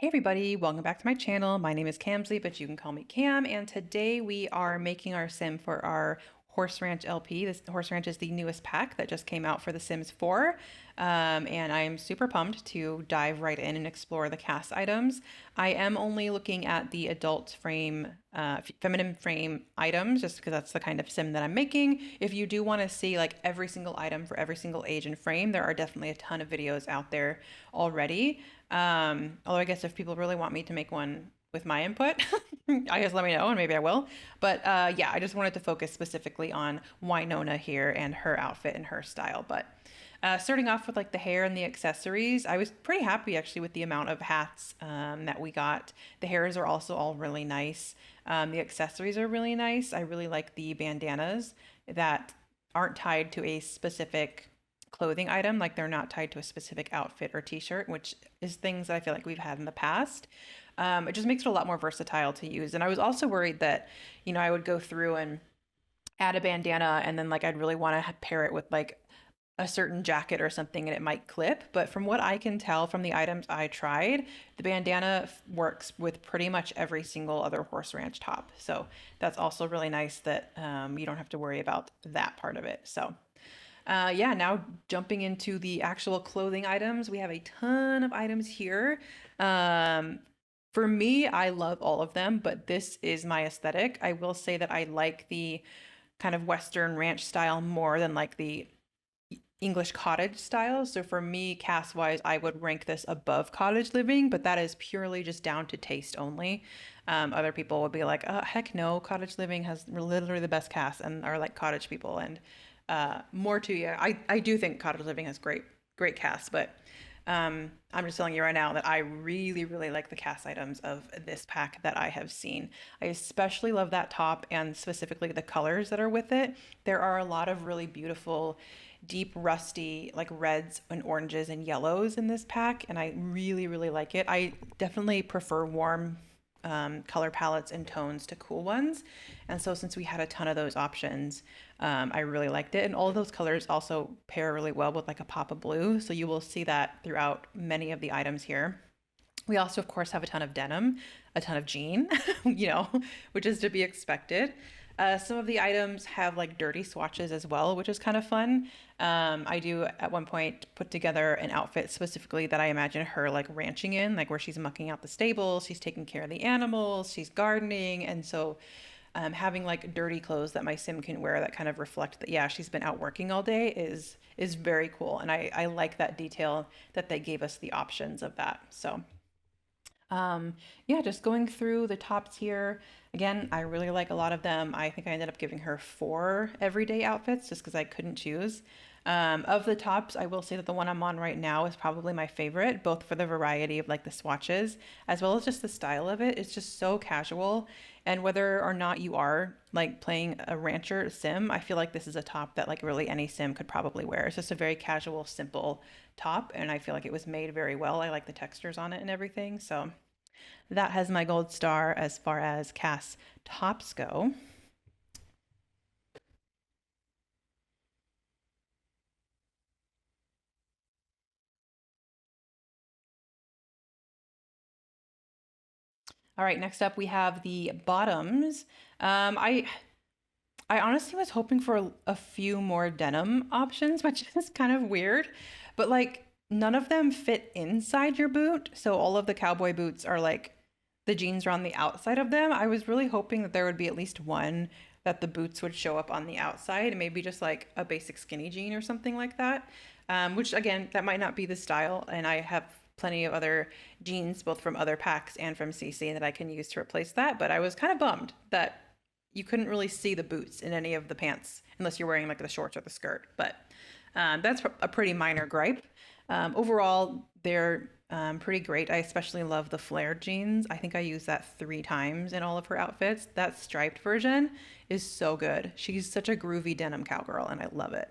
Everybody, welcome back to my channel. My name is Camsley, but you can call me Cam, and today we are making our sim for our Horse Ranch LP. This Horse Ranch is the newest pack that just came out for The Sims 4, and I'm super pumped to dive right in and explore the cast items. I am only looking at the adult frame, feminine frame items, just because that's the kind of sim that I'm making. If you do want to see like every single item for every single age and frame, there are definitely a ton of videos out there already. Although I guess if people really want me to make one with my input, I guess let me know and maybe I will. But yeah, I just wanted to focus specifically on Winona here and her outfit and her style. But starting off with like the hair and the accessories, I was pretty happy actually with the amount of hats that we got. The hairs are also all really nice. The accessories are really nice. I really like the bandanas that aren't tied to a specific clothing item, like they're not tied to a specific outfit or t-shirt, which is things that I feel like we've had in the past. It just makes it a lot more versatile to use. And I was also worried that, I would go through and add a bandana and then like I'd really want to pair it with like a certain jacket or something and it might clip. But from what I can tell from the items I tried, the bandana works with pretty much every single other horse ranch top. So that's also really nice that you don't have to worry about that part of it. So yeah, now jumping into the actual clothing items, we have a ton of items here. Um, for me, I love all of them, but this is my aesthetic. I will say that I like the kind of Western ranch style more than like the English cottage style. So for me, cast wise, I would rank this above cottage living, but that is purely just down to taste only. Other people would be like, heck no, cottage living has literally the best cast and are like cottage people. And more to you. I do think cottage living has great cast, but I'm just telling you right now that I really, really like the cast items of this pack that I have seen. I especially love that top and specifically the colors that are with it. There are a lot of really beautiful, deep, rusty, like reds and oranges and yellows in this pack, and I really, really like it. I definitely prefer warm color palettes and tones to cool ones. And so since we had a ton of those options, I really liked it. And all of those colors also pair really well with like a pop of blue. So you will see that throughout many of the items here. We also, of course, have a ton of denim, a ton of jean, which is to be expected. Some of the items have like dirty swatches as well, which is kind of fun. I do at one point put together an outfit specifically that I imagine her like ranching in, like where she's mucking out the stables, she's taking care of the animals, she's gardening. And so having like dirty clothes that my sim can wear that kind of reflect that, yeah, she's been out working all day is very cool. And I like that detail that they gave us the options of that. So yeah, just going through the tops here. Again, I really like a lot of them. I think I ended up giving her 4 everyday outfits just because I couldn't choose. Of the tops, I will say that the one I'm on right now is probably my favorite, both for the variety of like the swatches as well as just the style of it. It's just so casual. And whether or not you are like playing a rancher sim, I feel like this is a top that like really any sim could probably wear. It's just a very casual, simple top, and I feel like it was made very well. I like the textures on it and everything. So that has my gold star as far as cast tops go. All right, next up we have the bottoms. I honestly was hoping for a few more denim options, which is kind of weird, but like none of them fit inside your boot. So all of the cowboy boots are like the jeans are on the outside of them. I was really hoping that there would be at least one that the boots would show up on the outside, maybe just like a basic skinny jean or something like that. Which again, that might not be the style, and I have plenty of other jeans, both from other packs and from CC, that I can use to replace that. But I was kind of bummed that you couldn't really see the boots in any of the pants unless you're wearing like the shorts or the skirt. But that's a pretty minor gripe. Overall, they're pretty great. I especially love the flared jeans. I think I used that 3 times in all of her outfits. That striped version is so good. She's such a groovy denim cowgirl, and I love it.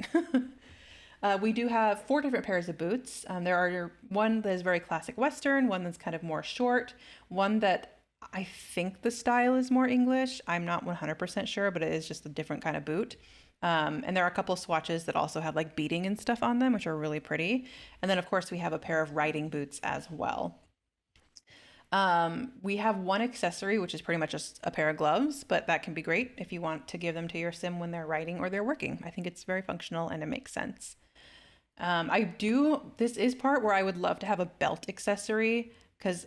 We do have 4 different pairs of boots. There are one that is very classic Western, one that's kind of more short, one that I think the style is more English. I'm not 100% sure, but it is just a different kind of boot. And there are a couple swatches that also have like beading and stuff on them, which are really pretty. And then, of course, we have a pair of riding boots as well. We have one accessory, which is pretty much just a pair of gloves, but that can be great if you want to give them to your sim when they're writing or they're working. I think it's very functional and it makes sense. This is part where I would love to have a belt accessory because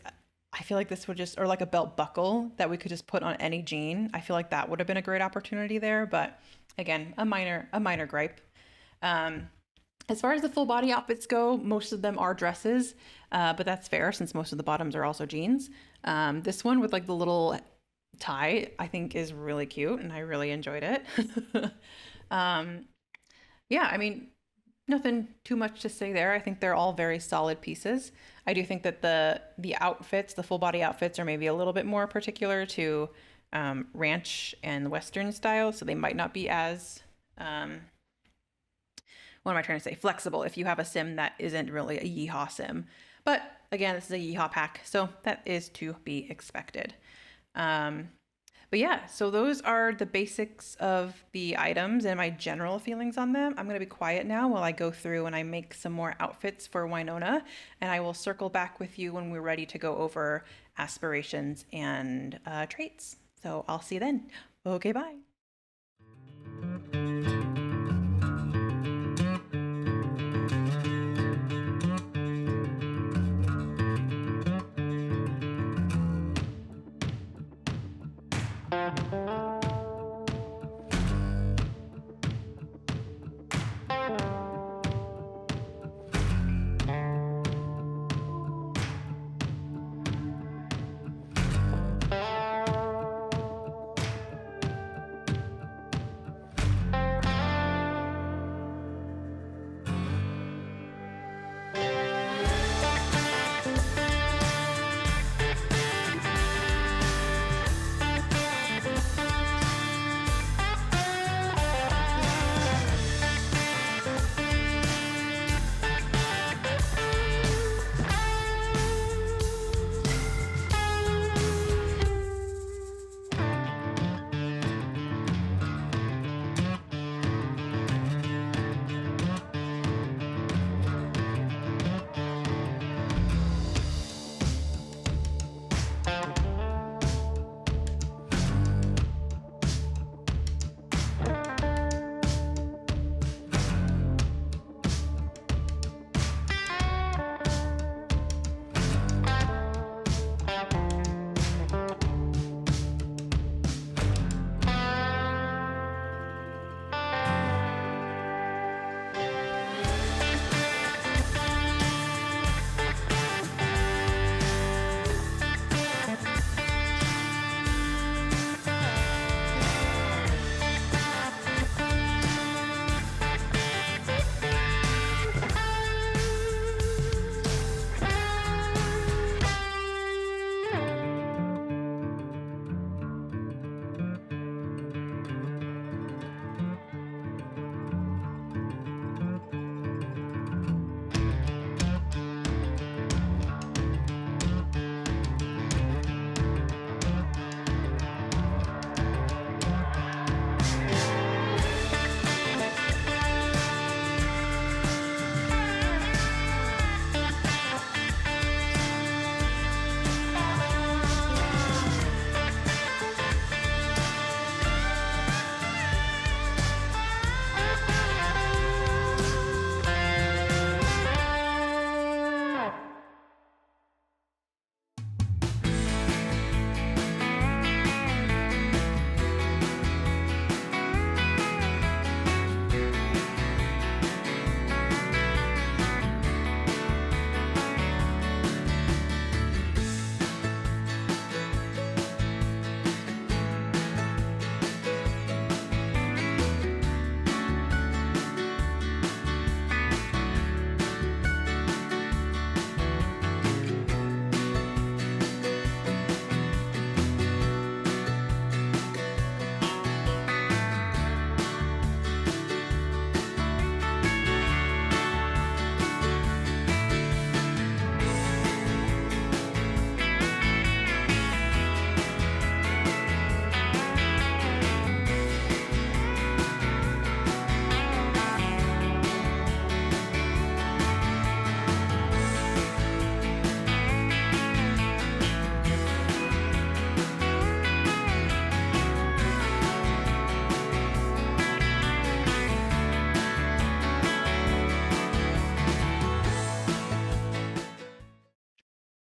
I feel like this would just, or like a belt buckle that we could just put on any jean. I feel like that would have been a great opportunity there, but again, a minor gripe. Um, as far as the full body outfits go, most of them are dresses, but that's fair since most of the bottoms are also jeans. This one with like the little tie, I think is really cute and I really enjoyed it. um, yeah, I mean, nothing too much to say there. I think they're all very solid pieces. I do think that the outfits, the full body outfits, are maybe a little bit more particular to ranch and Western style, so they might not be as what am I trying to say? Flexible if you have a sim that isn't really a yeehaw sim. But again, this is a yeehaw pack, so that is to be expected. Um, but yeah, so those are the basics of the items and my general feelings on them. I'm going to be quiet now while I go through and I make some more outfits for Winona, and I will circle back with you when we're ready to go over aspirations and traits. So I'll see you then. Okay, bye.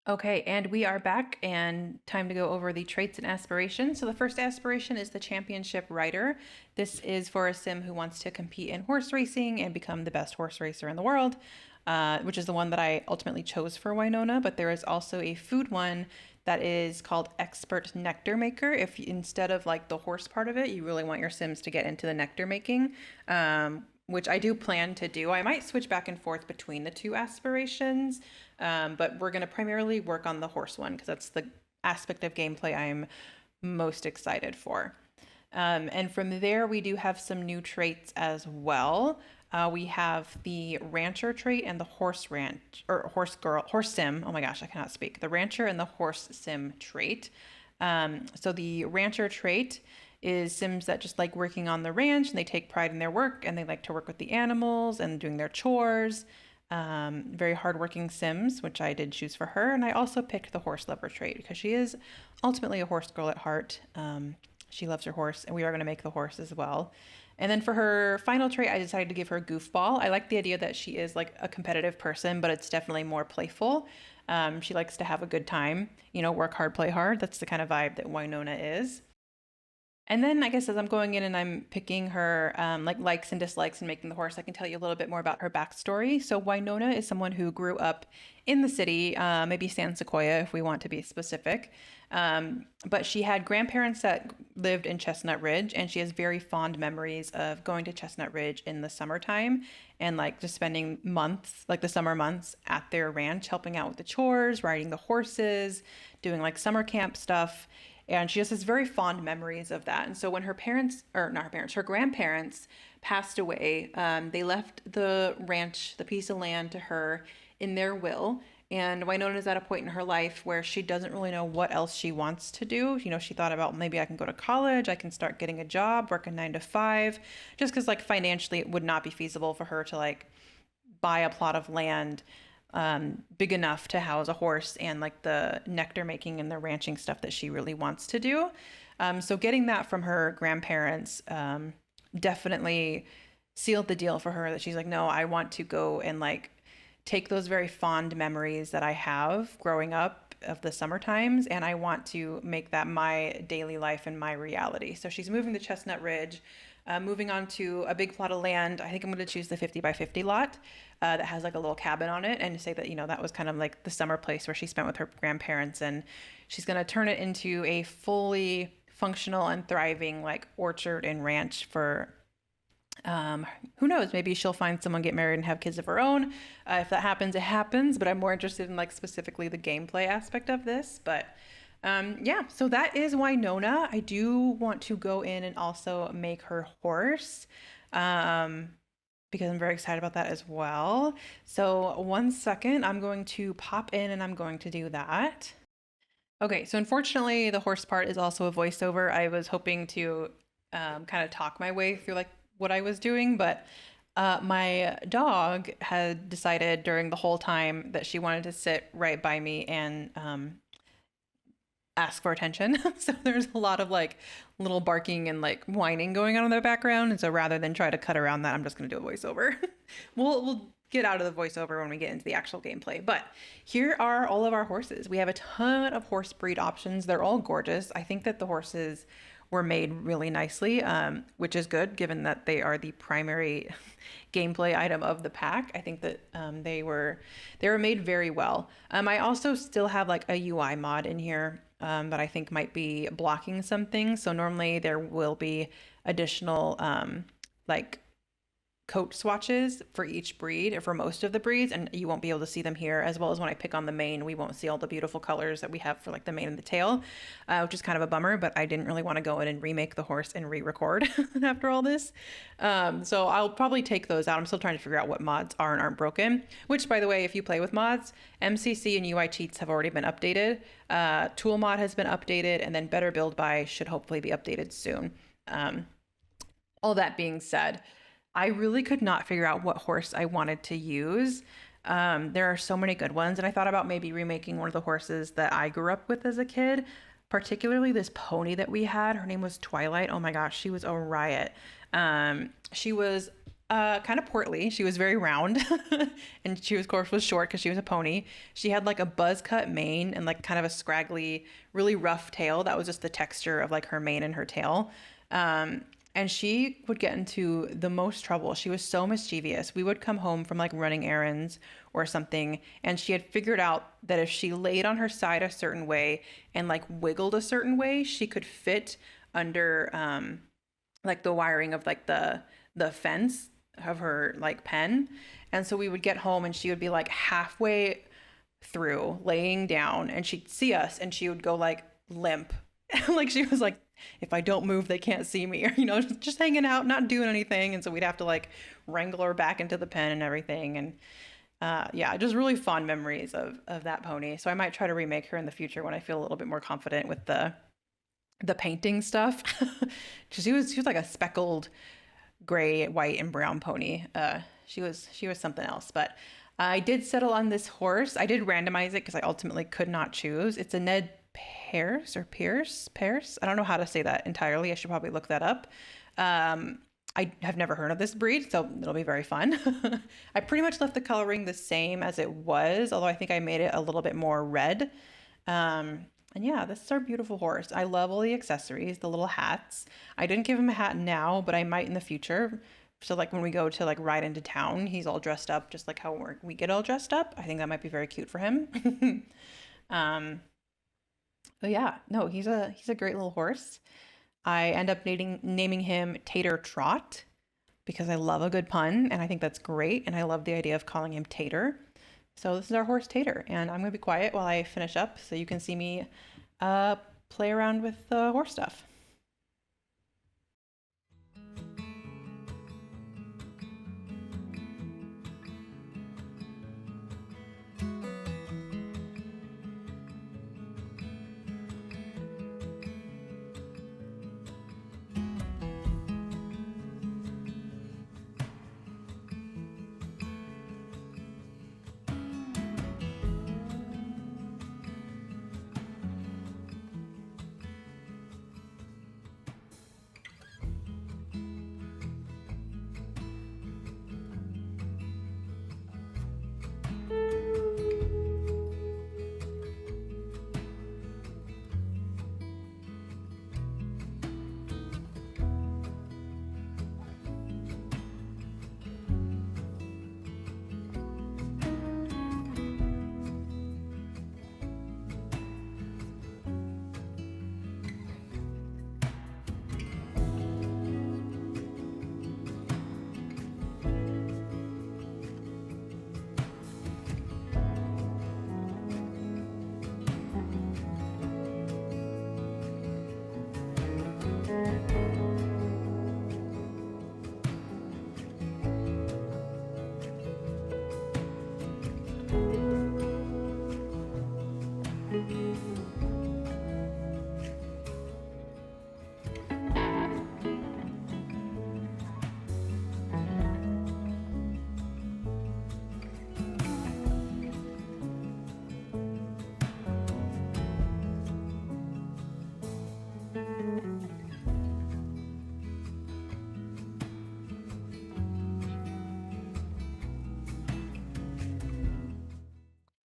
Okay, and we are back and time to go over the traits and aspirations. So the first aspiration is the championship rider. This is for a sim who wants to compete in horse racing and become the best horse racer in the world, which is the one that I ultimately chose for Winona. But there is also a food one that is called expert nectar maker. If instead of like the horse part of it, you really want your sims to get into the nectar making, which I do plan to do. I might switch back and forth between the two aspirations, but we're going to primarily work on the horse one because that's the aspect of gameplay I'm most excited for. And from there, we do have some new traits as well. We have the rancher trait and the horse ranch or horse sim. Oh my gosh, I cannot speak. The rancher and the horse sim trait. So the rancher trait is sims that just like working on the ranch and they take pride in their work and they like to work with the animals and doing their chores. Very hardworking sims, which I did choose for her. And I also picked the horse lover trait because she is ultimately a horse girl at heart. She loves her horse, and we are going to make the horse as well. And then for her final trait, I decided to give her goofball. I like the idea that she is like a competitive person, but it's definitely more playful. She likes to have a good time, work hard, play hard. That's the kind of vibe that Winona is. And then I guess as I'm going in and I'm picking her likes and dislikes and making the horse, I can tell you a little bit more about her backstory. So Winona is someone who grew up in the city, maybe San Sequoia if we want to be specific. But she had grandparents that lived in Chestnut Ridge, and she has very fond memories of going to Chestnut Ridge in the summertime and like just spending months, like the summer months at their ranch, helping out with the chores, riding the horses, doing like summer camp stuff. And she just has very fond memories of that. And so when her parents, or not her parents, her grandparents passed away, they left the ranch, the piece of land to her in their will. And Winona is at a point in her life where she doesn't really know what else she wants to do. She thought about maybe I can go to college, I can start getting a job, work a 9 to 5, just because like financially it would not be feasible for her to like buy a plot of land big enough to house a horse and like the nectar making and the ranching stuff that she really wants to do. So getting that from her grandparents definitely sealed the deal for her that she's like, no, I want to go and like take those very fond memories that I have growing up of the summer times and I want to make that my daily life and my reality. So she's moving to Chestnut Ridge, moving on to a big plot of land. I think I'm going to choose the 50 by 50 lot that has like a little cabin on it and say that, that was kind of like the summer place where she spent with her grandparents. And she's going to turn it into a fully functional and thriving like orchard and ranch for who knows, maybe she'll find someone, get married and have kids of her own. If that happens, it happens, but I'm more interested in like specifically the gameplay aspect of this. But yeah, so that is Winona. I do want to go in and also make her horse because I'm very excited about that as well. So 1 second, I'm going to pop in and I'm going to do that. Okay, so unfortunately, the horse part is also a voiceover. I was hoping to kind of talk my way through like what I was doing, but my dog had decided during the whole time that she wanted to sit right by me and ask for attention. So there's a lot of like little barking and like whining going on in the background. And so rather than try to cut around that, I'm just going to do a voiceover. We'll get out of the voiceover when we get into the actual gameplay. But here are all of our horses. We have a ton of horse breed options. They're all gorgeous. I think that the horses were made really nicely, which is good given that they are the primary gameplay item of the pack. I think that they were made very well. I also still have like a UI mod in here that I think might be blocking some things. So normally there will be additional like coat swatches for each breed or for most of the breeds, and you won't be able to see them here, as well as when I pick on the mane, we won't see all the beautiful colors that we have for like the mane and the tail, which is kind of a bummer, but I didn't really want to go in and remake the horse and re-record after all this. So I'll probably take those out. I'm still trying to figure out what mods are and aren't broken, which by the way, if you play with mods, MCC and UI cheats have already been updated. Tool mod has been updated, and then Better Build By should hopefully be updated soon. All that being said, I really could not figure out what horse I wanted to use. There are so many good ones, and I thought about maybe remaking one of the horses that I grew up with as a kid, particularly this pony that we had. Her name was Twilight. Oh my gosh, she was a riot. She was Kind of portly. She was very round, and she was, of course, was short because she was a pony. She had like a buzz cut mane and like kind of a scraggly, really rough tail. That was just the texture of like her mane and her tail. And she would get into the most trouble. She was so mischievous. We would come home from like running errands or something, and she had figured out that if she laid on her side a certain way and like wiggled a certain way, she could fit under like the wiring of like the fence of her like pen. And so we would get home and she would be like halfway through laying down and she'd see us and she would go like limp. Like she was like, if I don't move, they can't see me, or just hanging out, not doing anything. And so we'd have to like wrangle her back into the pen and everything. And yeah, just really fond memories of that pony. So I might try to remake her in the future when I feel a little bit more confident with the painting stuff. She was like a speckled gray, white, and brown pony. She was something else. But I did settle on this horse. I did randomize it because I ultimately could not choose. It's a Ned Pearce or Pearce. I don't know how to say that entirely. I should probably look that up. I have never heard of this breed, so it'll be very fun. I pretty much left the coloring the same as it was, although I think I made it a little bit more red. And yeah, this is our beautiful horse. I love all the accessories, the little hats. I didn't give him a hat now, but I might in the future. So like when we go to like ride into town, he's all dressed up just like how we get all dressed up. I think that might be very cute for him. um, but yeah, no, he's a great little horse. I end up naming him Tater Trot because I love a good pun and I think that's great. And I love the idea of calling him Tater. So this is our horse Tater, and I'm gonna be quiet while I finish up so you can see me uh, play around with the horse stuff.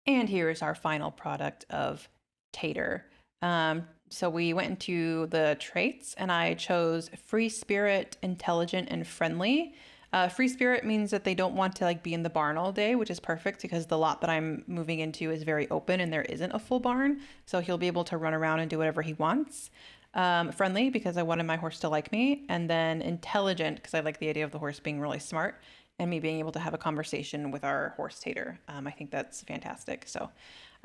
And here is our final product of Tater. So we went into the traits and I chose free spirit, intelligent, and friendly. Free spirit means that they don't want to like be in the barn all day, which is perfect because the lot that I'm moving into is very open and there isn't a full barn. So he'll be able to run around and do whatever he wants. Friendly because I wanted my horse to like me. And then intelligent because I like the idea of the horse being really smart and me being able to have a conversation with our horse Tater. I think that's fantastic. So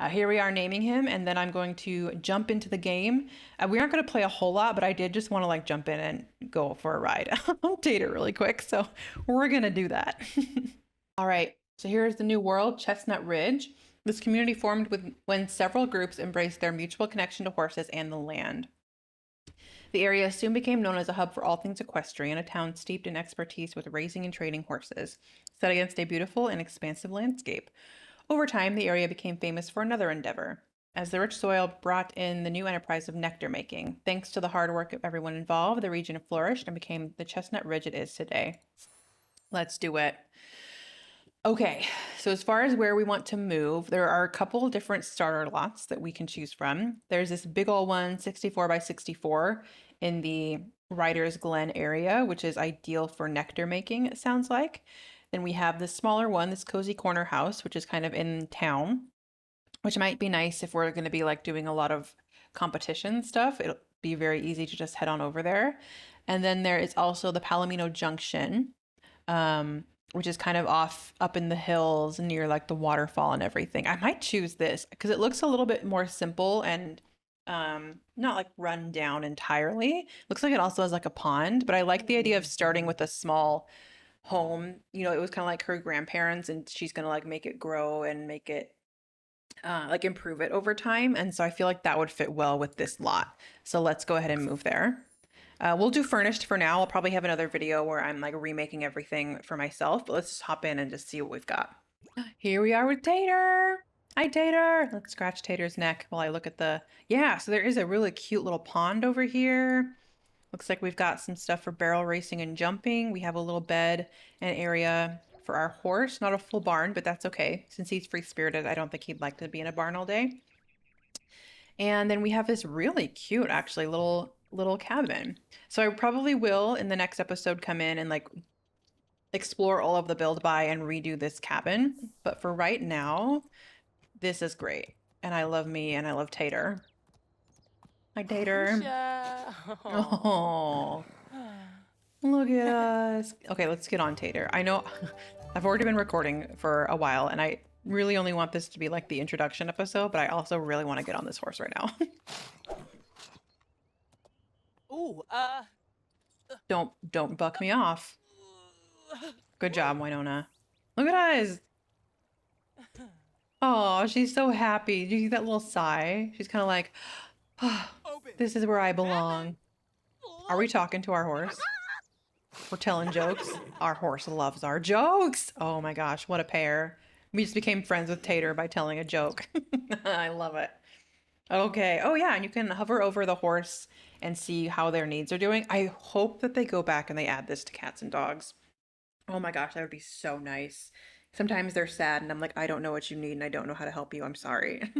here we are naming him, and then I'm going to jump into the game. We aren't going to play a whole lot, but I did just want to like jump in and go for a ride on Tater really quick. So we're going to do that. All right. So here's the new world, Chestnut Ridge. This community formed when several groups embraced their mutual connection to horses and the land. The area soon became known as a hub for all things equestrian, a town steeped in expertise with raising and training horses, set against a beautiful and expansive landscape. Over time, the area became famous for another endeavor, as the rich soil brought in the new enterprise of nectar making. Thanks to the hard work of everyone involved, the region flourished and became the Chestnut Ridge it is today. Let's do it. Okay, so as far as where we want to move, there are a couple different starter lots that we can choose from. There's this big old one, 64 by 64, in the Writer's Glen area, which is ideal for nectar making, it sounds like. Then we have this smaller one, this cozy corner house, which is kind of in town, which might be nice if we're going to be like doing a lot of competition stuff. It'll be very easy to just head on over there. And then there is also the Palomino Junction, which is kind of off up in the hills near like the waterfall and everything. I might choose this because it looks a little bit more simple and not like run down entirely. Looks like it also has like a pond, but I like the idea of starting with a small home. You know, it was kind of like her grandparents, and she's gonna like make it grow and make it like improve it over time. And so I feel like that would fit well with this lot. So let's go ahead and move there. We'll do furnished for now. I'll probably have another video where I'm like remaking everything for myself, but let's just hop in and just see what we've got. Here we are with Tater. Hi, Tater. Let's scratch Tater's neck while I look at the, yeah, so there is a really cute little pond over here. Looks like we've got some stuff for barrel racing and jumping. We have a little bed and area for our horse. Not a full barn, but that's okay. Since he's free-spirited, I don't think he'd like to be in a barn all day. And then we have this really cute, actually, little cabin. So I probably will in the next episode come in and like explore all of the build by and redo this cabin. But for right now, this is great. And I love me and I love Tater. Hi, Tater. Oh, look at us. Okay, let's get on Tater. I know I've already been recording for a while and I really only want this to be like the introduction episode, but I also really want to get on this horse right now. Ooh, Don't buck me off. Good job, Winona. Look at us. Oh, she's so happy. Did you see that little sigh? She's kind of like, oh, this is where I belong. Are we talking to our horse? We're telling jokes. Our horse loves our jokes. Oh my gosh, what a pair. We just became friends with Tater by telling a joke. I love it. Okay. Oh yeah, and you can hover over the horse and see how their needs are doing. I hope that they go back and they add this to cats and dogs. Oh my gosh, that would be so nice. Sometimes they're sad and I'm like, I don't know what you need and I don't know how to help you. I'm sorry.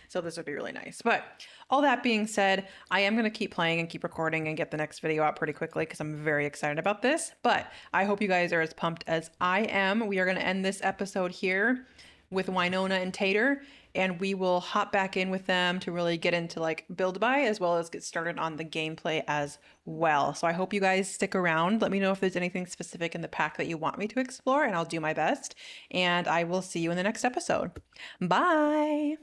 So this would be really nice. But all that being said, I am going to keep playing and keep recording and get the next video out pretty quickly because I'm very excited about this. But I hope you guys are as pumped as I am. We are going to end this episode here with Winona and Tater, and we will hop back in with them to really get into like build by as well as get started on the gameplay as well. So I hope you guys stick around. Let me know if there's anything specific in the pack that you want me to explore and I'll do my best. And I will see you in the next episode. Bye.